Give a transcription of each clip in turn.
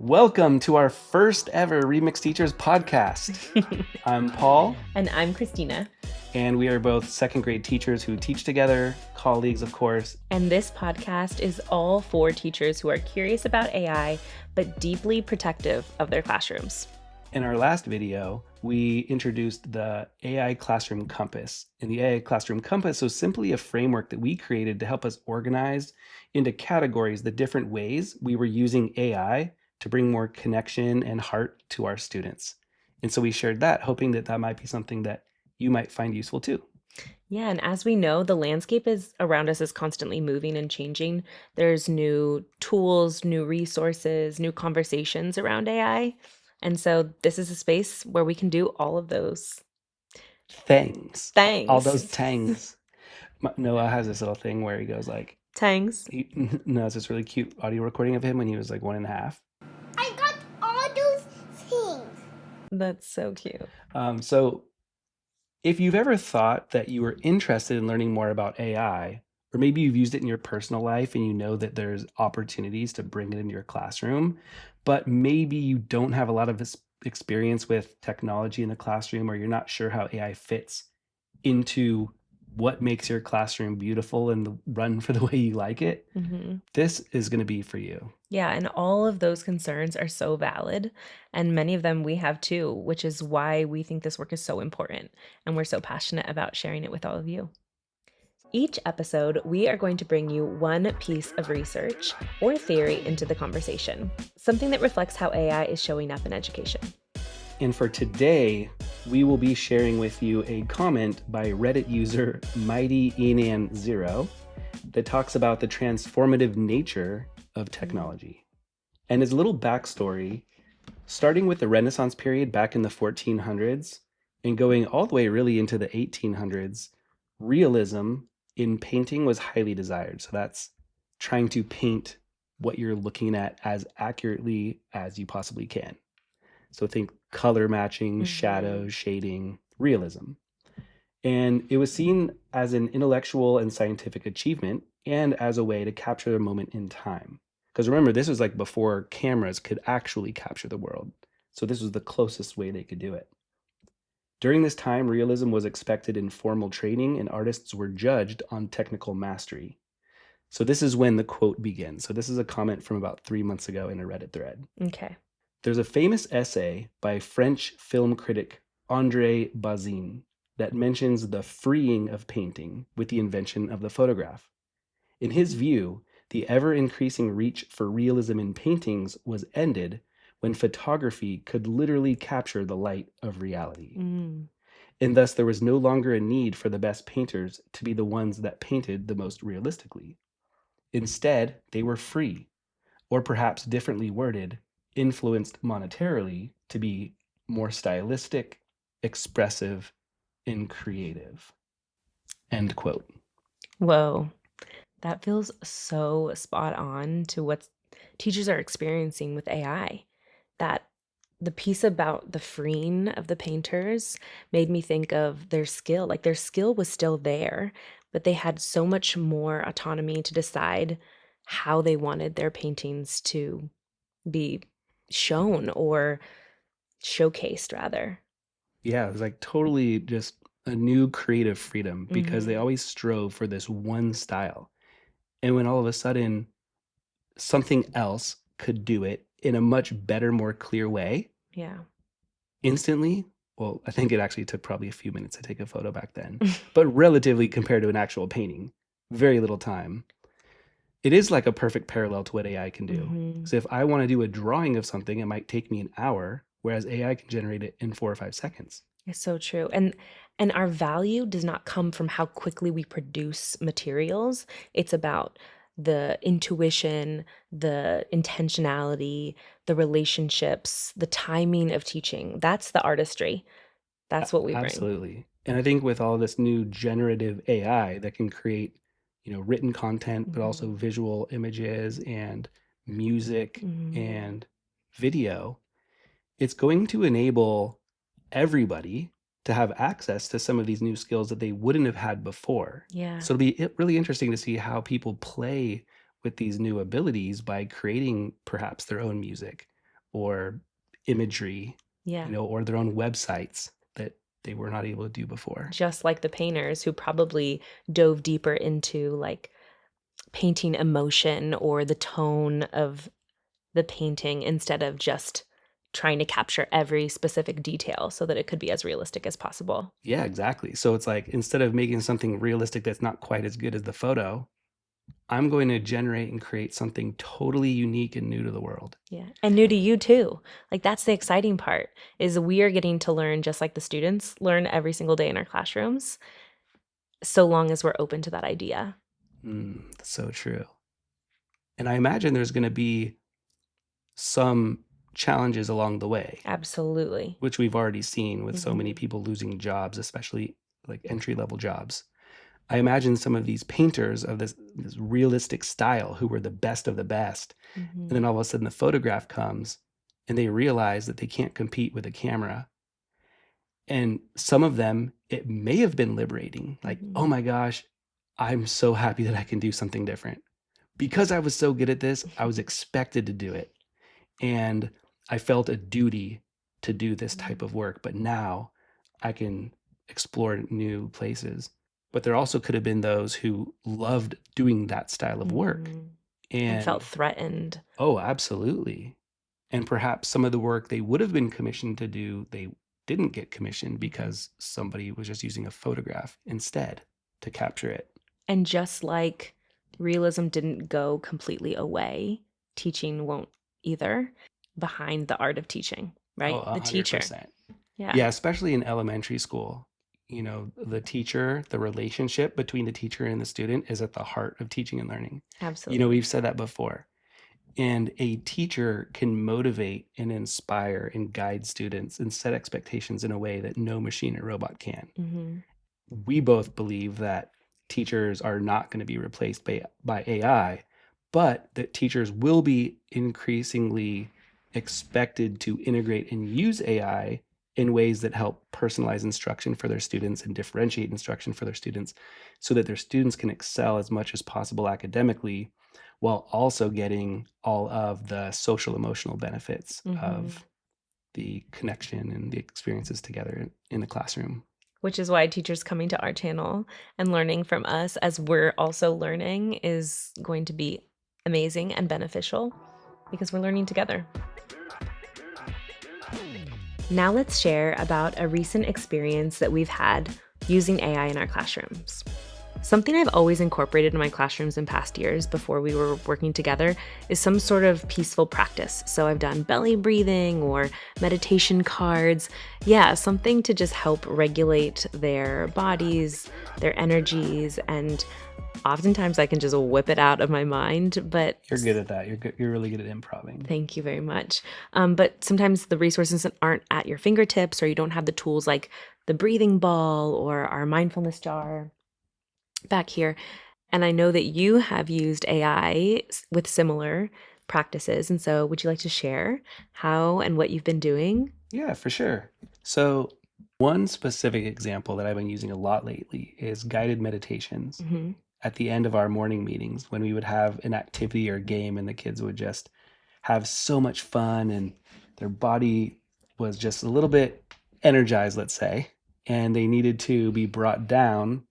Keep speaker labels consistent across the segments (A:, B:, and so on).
A: Welcome to our first ever Remix Teachers podcast. I'm Paul.
B: And I'm Cristina.
A: And we are both second grade teachers who teach together, colleagues, of course.
B: And this podcast is all for teachers who are curious about AI, but deeply protective of their classrooms.
A: In our last video, we introduced the AI Classroom Compass. And the AI Classroom Compass was simply a framework that we created to help us organize into categories the different ways we were using AI to bring more connection and heart to our students. And so we shared that, hoping that that might be something that you might find useful too.
B: Yeah, and as we know, the landscape around us is constantly moving and changing. There's new tools, new resources, new conversations around AI. And so this is a space where we can do all of those
A: things.
B: things.
A: All those tangs. Noah has this little thing where he goes like,
B: tangs.
A: No, it's this really cute audio recording of him when he was like 1.5.
C: I got all those things.
B: That's so cute.
A: So if you've ever thought that you were interested in learning more about AI, or maybe you've used it in your personal life and you know that there's opportunities to bring it into your classroom, but maybe you don't have a lot of experience with technology in the classroom, or you're not sure how AI fits into what makes your classroom beautiful and run for the way you like it, this is going to be for you.
B: Yeah, and all of those concerns are so valid, and many of them we have too, which is why we think this work is so important, and we're so passionate about sharing it with all of you. Each episode, we are going to bring you one piece of research or theory into the conversation, something that reflects how AI is showing up in education.
A: And for today, we will be sharing with you a comment by Reddit user MightyEnan0 that talks about the transformative nature of technology. And as a little backstory, starting with the Renaissance period back in the 1400s and going all the way really into the 1800s, realism in painting was highly desired. So that's trying to paint what you're looking at as accurately as you possibly can. So think color matching, shadows, shading, realism. And it was seen as an intellectual and scientific achievement and as a way to capture a moment in time. Because remember, this was like before cameras could actually capture the world. So this was the closest way they could do it. During this time, realism was expected in formal training and artists were judged on technical mastery. So this is when the quote begins. So this is a comment from about 3 months ago in a Reddit thread.
B: Okay.
A: There's a famous essay by French film critic André Bazin that mentions the freeing of painting with the invention of the photograph. In his view, the ever-increasing reach for realism in paintings was ended when photography could literally capture the light of reality. And thus there was no longer a need for the best painters to be the ones that painted the most realistically. Instead, they were free, or perhaps differently worded, influenced monetarily to be more stylistic, expressive, and creative. End quote.
B: Whoa, that feels so spot on to what teachers are experiencing with AI. That the piece about the freeing of the painters made me think of their skill. Like their skill was still there, but they had so much more autonomy to decide how they wanted their paintings to be shown or showcased, rather.
A: Yeah, it was like totally just a new creative freedom because they always strove for this one style. And when all of a sudden something else could do it in a much better, more clear way, instantly, well, I think it actually took probably a few minutes to take a photo back then, but relatively compared to an actual painting, very little time. It is like a perfect parallel to what AI can do. So if I want to do a drawing of something, it might take me an hour, whereas AI can generate it in 4 or 5 seconds.
B: It's so true. And our value does not come from how quickly we produce materials. It's about the intuition, the intentionality, the relationships, the timing of teaching. That's the artistry. That's what we bring.
A: Absolutely. And I think with all this new generative AI that can create, written content, but also visual images and music and video, it's going to enable everybody to have access to some of these new skills that they wouldn't have had before.
B: Yeah.
A: So it'll be really interesting to see how people play with these new abilities by creating perhaps their own music or imagery,
B: Yeah.
A: or their own websites that they were not able to do before.
B: Just like the painters who probably dove deeper into like painting emotion or the tone of the painting instead of just trying to capture every specific detail so that it could be as realistic as possible.
A: Yeah, exactly. So it's like, instead of making something realistic that's not quite as good as the photo, I'm going to generate and create something totally unique and new to the world.
B: Yeah. And new to you too. Like that's the exciting part is we are getting to learn just like the students learn every single day in our classrooms, so long as we're open to that idea.
A: That's so true. And I imagine there's going to be some challenges along the way,
B: Absolutely.
A: which we've already seen with so many
B: Mhm.
A: people losing jobs, especially like entry-level jobs. I imagine some of these painters of this realistic style who were the best of the best, and then
B: Mhm.
A: all of a sudden the photograph comes and they realize that they can't compete with a camera. And some of them, it may have been liberating. Like, oh
B: Mhm.
A: my gosh, I'm so happy that I can do something different. Because I was so good at this, I was expected to do it. And I felt a duty to do this type of work. But now I can explore new places. But there also could have been those who loved doing that style of work.
B: Mhm. And felt
A: And
B: threatened.
A: oh, absolutely. And perhaps some of the work they would have been commissioned to do, they didn't get commissioned
B: Mhm.
A: because somebody was just using a photograph instead to capture it.
B: And just like realism didn't go completely away, teaching won't either. Behind the art of teaching,
A: Oh,
B: right? The teacher.
A: 100%.
B: Yeah.
A: Yeah, especially in elementary school. The teacher, the relationship between the teacher and the student is at the heart of teaching and learning.
B: Absolutely.
A: We've said that before. And a teacher can motivate and inspire and guide students and set expectations in a way that no machine or robot can.
B: Mhm.
A: We both believe that teachers are not going to be replaced by AI, but that teachers will be increasingly expected to integrate and use AI in ways that help personalize instruction for their students and differentiate instruction for their students so that their students can excel as much as possible academically while also getting all of the social emotional benefits
B: Mhm.
A: of the connection and the experiences together in the classroom.
B: Which is why teachers coming to our channel and learning from us as we're also learning is going to be amazing and beneficial because we're learning together. Now let's share about a recent experience that we've had using AI in our classrooms. Something I've always incorporated in my classrooms in past years before we were working together is some sort of peaceful practice. So I've done belly breathing or meditation cards. Yeah, something to just help regulate their bodies, their energies, and oftentimes I can just whip it out of my mind, but
A: You're good at that. You're really good at improving.
B: thank you very much. But sometimes the resources aren't at your fingertips, or you don't have the tools like the breathing ball or our mindfulness jar back here. And I know that you have used AI with similar practices. And so, would you like to share how and what you've been doing?
A: Yeah, for sure. So, one specific example that I've been using a lot lately is guided meditations
B: Hmm.
A: at the end of our morning meetings when we would have an activity or game and the kids would just have so much fun and their body was just a little bit energized, let's say, and they needed to be brought down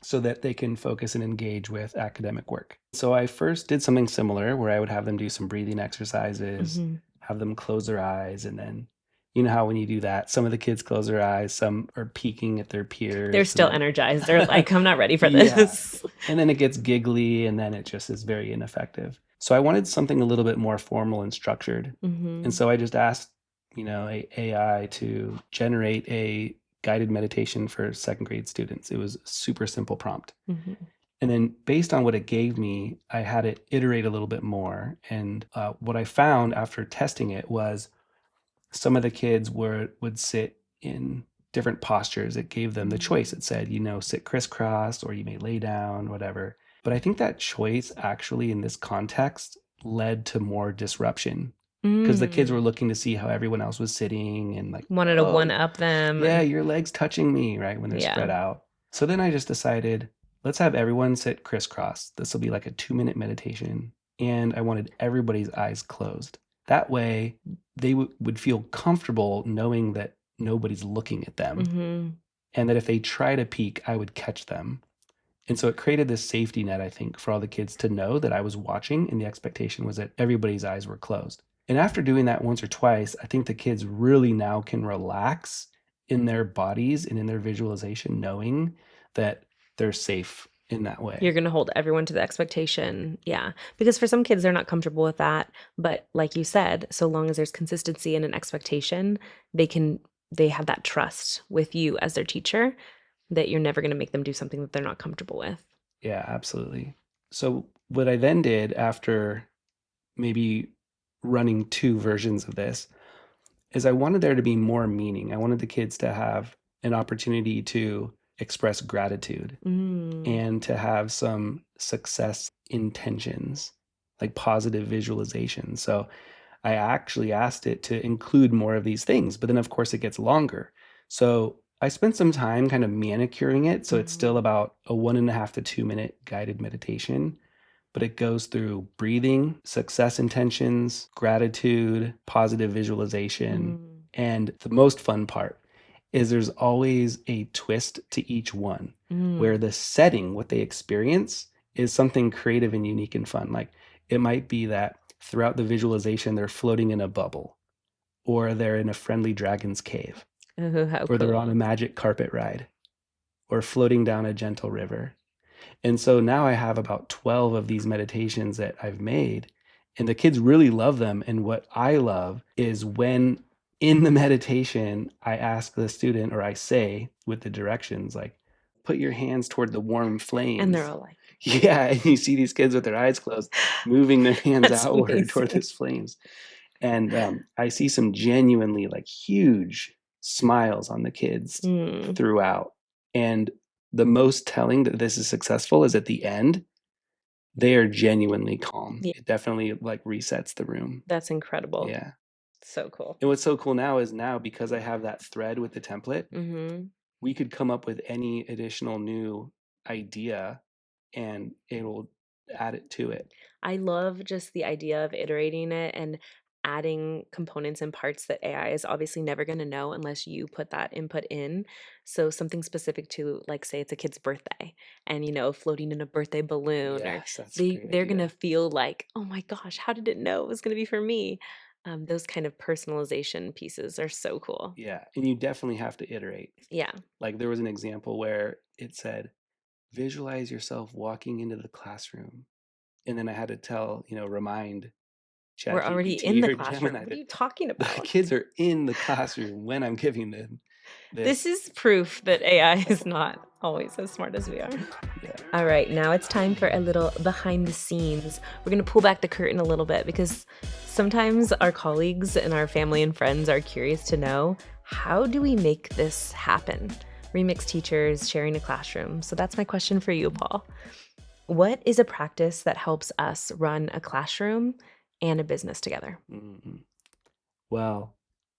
A: so that they can focus and engage with academic work. So I first did something similar where I would have them do some breathing exercises,
B: Hmm.
A: have them close their eyes, and then you know how when you do that, some of the kids close their eyes, some are peeking at their
B: They're
A: peers, and
B: still energized. They're
A: then
B: like, I'm not ready for
A: yeah,
B: this.
A: and then it gets giggly, and then it just is very ineffective. So I wanted something a little bit more formal and structured, and
B: Hmm.
A: so I just asked, a AI to generate a guided meditation for second grade students. It was a super simple prompt.
B: Hmm.
A: And then based on what it gave me, I had it iterate a little bit more. And what I found after testing it was some of the kids would sit in different postures. It gave them the choice. It said, sit crisscross or you may lay down, whatever. But I think that choice actually in this context led to more disruption because the kids were
B: Mm.
A: looking to see how everyone else was sitting and like,
B: Wanted to
A: oh,
B: one up them.
A: yeah,
B: And
A: your legs touching me, right? When they're
B: yeah.
A: spread out. So then I just decided, let's have everyone sit crisscross. This will be like a 2-minute meditation. And I wanted everybody's eyes closed. That way, they would feel comfortable knowing that nobody's looking at them, and that if they try to peek, I would catch them. And so it created this safety net, I think, for all the kids to know that I was watching, and the expectation was that everybody's eyes were closed. And after doing that once or twice, I think the kids really now can relax in their bodies and in their visualization, knowing that they're safe in that way.
B: You're going to hold everyone to the expectation. Yeah. Because for some kids, they're not comfortable with that. But like you said, so long as there's consistency and an expectation, they have that trust with you as their teacher that you're never going to make them do something that they're not comfortable with.
A: Yeah, absolutely. So what I then did after maybe running two versions of this is I wanted there to be more meaning. I wanted the kids to have an opportunity to express gratitude and to have some success intentions, like positive visualization. So I actually asked it to include more of these things, but then of course it gets longer. So I spent some time kind of manicuring it. So it's still about a 1.5 to 2 minute guided meditation, but it goes through breathing, success intentions, gratitude, positive visualization. And the most fun part is there's always a twist to each one where the setting, what they experience, is something creative and unique and fun. Like it might be that throughout the visualization, they're floating in a bubble, or they're in a friendly dragon's cave, or they're on a magic carpet ride, or floating down a gentle river. And so now I have about 12 of these meditations that I've made, and the kids really love them. And what I love is when in the meditation, I ask the student, or I say with the directions, like, put your hands toward the warm flames.
B: And they're all like,
A: yeah. And you see these kids with their eyes closed, moving their hands
B: That's
A: outward
B: amazing.
A: toward these flames. And I see some genuinely like huge smiles on the kids throughout. And the most telling that this is successful is at the end, they are genuinely calm.
B: Yeah.
A: It definitely like resets the room.
B: That's incredible.
A: Yeah.
B: So cool.
A: And what's so cool now is because I have that thread with the template, we could come up with any additional new idea and it'll add it to it.
B: I love just the idea of iterating it and adding components and parts that AI is obviously never going to know unless you put that input in. So something specific to, like, say it's a kid's birthday and, floating in a birthday balloon,
A: Yes,
B: or
A: that's a great
B: they're going to
A: idea.
B: feel like, oh my gosh, how did it know it was going to be for me? Those kind of personalization pieces are so cool.
A: Yeah. And you definitely have to iterate.
B: Yeah.
A: Like there was an example where it said, visualize yourself walking into the classroom. And then I had to remind
B: We're already in
A: ChatGPT
B: the
A: or
B: classroom.
A: Gemini
B: What are
A: that
B: you talking
A: the
B: about?
A: kids are in the classroom when I'm giving them
B: This is proof that AI is not always as smart as we are.
A: Yeah.
B: All right, now it's time for a little behind the scenes. We're going to pull back the curtain a little bit because sometimes our colleagues and our family and friends are curious to know, how do we make this happen? Remix teachers sharing a classroom. So that's my question for you, Paul. What is a practice that helps us run a classroom and a business together?
A: Well,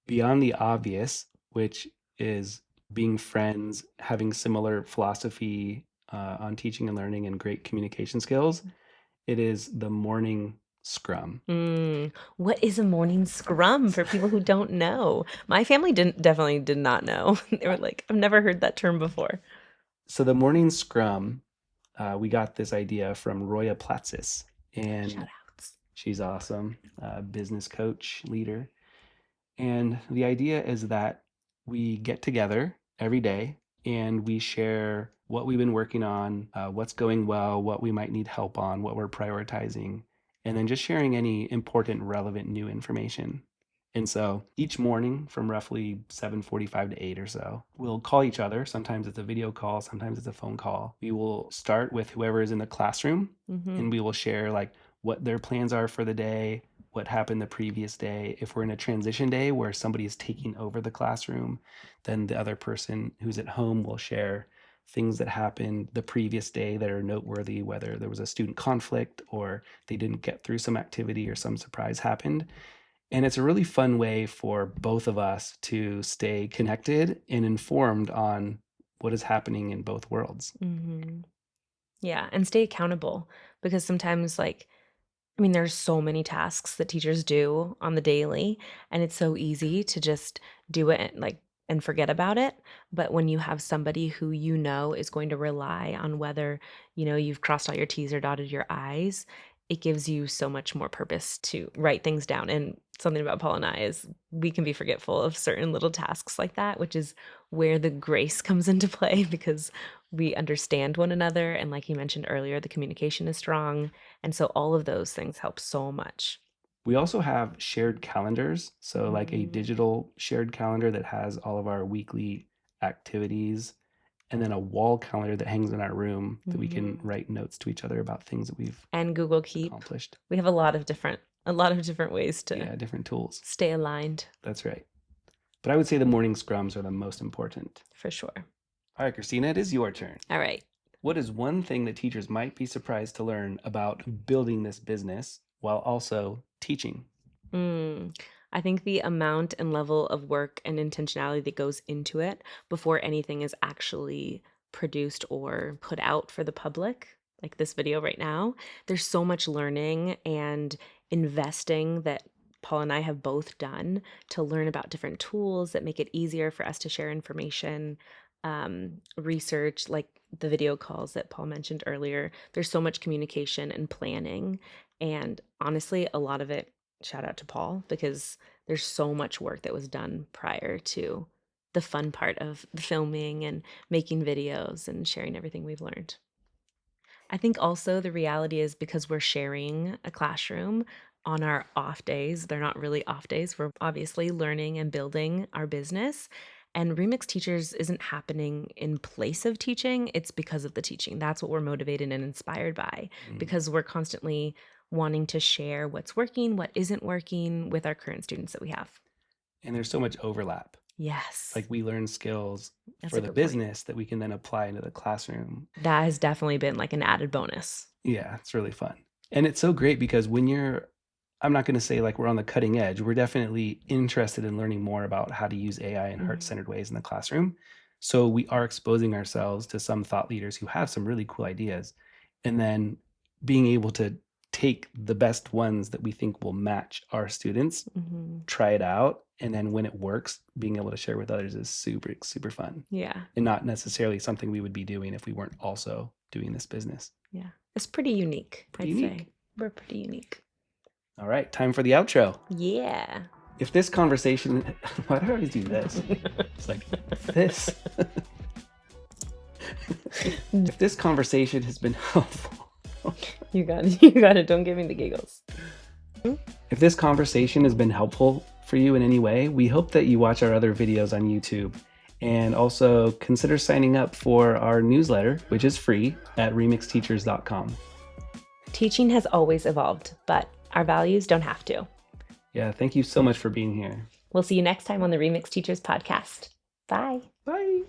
A: beyond the obvious, which is being friends, having similar philosophy on teaching and learning, and great communication skills, it is the morning scrum.
B: What is a morning scrum for people who don't know? My family definitely did not know. They were like, I've never heard that term before.
A: So the morning scrum, we got this idea from Roya Platzis, and
B: Shoutouts.
A: she's awesome, business coach, leader. And the idea is that we get together every day and we share what we've been working on, what's going well, what we might need help on, what we're prioritizing, and then just sharing any important, relevant new information. And so each morning from roughly 7:45 to 8 or so, we'll call each other. Sometimes it's a video call, sometimes it's a phone call. We will start with whoever is in the classroom and we will share like what their plans are for the day, what happened the previous day. If we're in a transition day where somebody is taking over the classroom, then the other person who's at home will share things that happened the previous day that are noteworthy, whether there was a student conflict or they didn't get through some activity or some surprise happened. And it's a really fun way for both of us to stay connected and informed on what is happening in both worlds.
B: Yeah, and stay accountable, because sometimes, like, I mean, there's so many tasks that teachers do on the daily, and it's so easy to just do it and forget about it. But when you have somebody who you know is going to rely on whether, you've crossed all your T's or dotted your I's, it gives you so much more purpose to write things down. And something about Paul and I is we can be forgetful of certain little tasks like that, which is where the grace comes into play because we understand one another. And like you mentioned earlier, the communication is strong, and so all of those things help so much.
A: We also have shared calendars. So, like a
B: Mm.
A: digital shared calendar that has all of our weekly activities, and then a wall calendar that hangs in our room that we can
B: Mhm.
A: write notes to each other about things that we've
B: And Google Keep.
A: accomplished.
B: We have a lot of different ways to
A: Yeah, different tools.
B: stay aligned
A: That's right. But I would say the morning scrums are the most important.
B: for sure.
A: All right, Christina, it is your turn.
B: All right.
A: What is one thing that teachers might be surprised to learn about building this business while also teaching?
B: Mm. I think the amount and level of work and intentionality that goes into it before anything is actually produced or put out for the public, like this video right now, there's so much learning and investing that Paul and I have both done to learn about different tools that make it easier for us to share information, research, like the video calls that Paul mentioned earlier. There's so much communication and planning. And honestly, a lot of it, shout out to Paul, because there's so much work that was done prior to the fun part of the filming and making videos and sharing everything we've learned. I think also the reality is because we're sharing a classroom on our off days, they're not really off days. We're obviously learning and building our business. And Remix Teachers isn't happening in place of teaching, it's because of the teaching. That's what we're motivated and inspired by
A: Mm.
B: because we're constantly wanting to share what's working, what isn't working with our current students that we have.
A: And there's so much overlap.
B: Yes,
A: Like we learn skills
B: that's
A: for
B: a
A: the
B: good point.
A: business that we can then apply into the classroom.
B: That has definitely been like an added bonus.
A: Yeah, it's really fun. And it's so great because when you're, I'm not going to say like we're on the cutting edge, we're definitely interested in learning more about how to use AI in heart
B: Mhm.
A: centered ways in the classroom. So we are exposing ourselves to some thought leaders who have some really cool ideas. And then being able to take the best ones that we think will match our students,
B: Mhm.
A: try it out. And then when it works, being able to share with others is super, super fun
B: Yeah.
A: and not necessarily something we would be doing if we weren't also doing this business.
B: Yeah. It's pretty unique,
A: Pretty
B: I'd
A: unique.
B: say. We're pretty unique.
A: All right, time for the outro.
B: Yeah.
A: If this conversation, why do I always do this? It's like this. If this conversation has been helpful,
B: You got it. You got it. Don't give me the giggles.
A: if this conversation has been helpful for you in any way, we hope that you watch our other videos on YouTube and also consider signing up for our newsletter, which is free at remixteachers.com.
B: Teaching has always evolved, but our values don't have to.
A: Yeah, thank you so much for being here.
B: We'll see you next time on the Remix Teachers podcast. Bye.
A: Bye.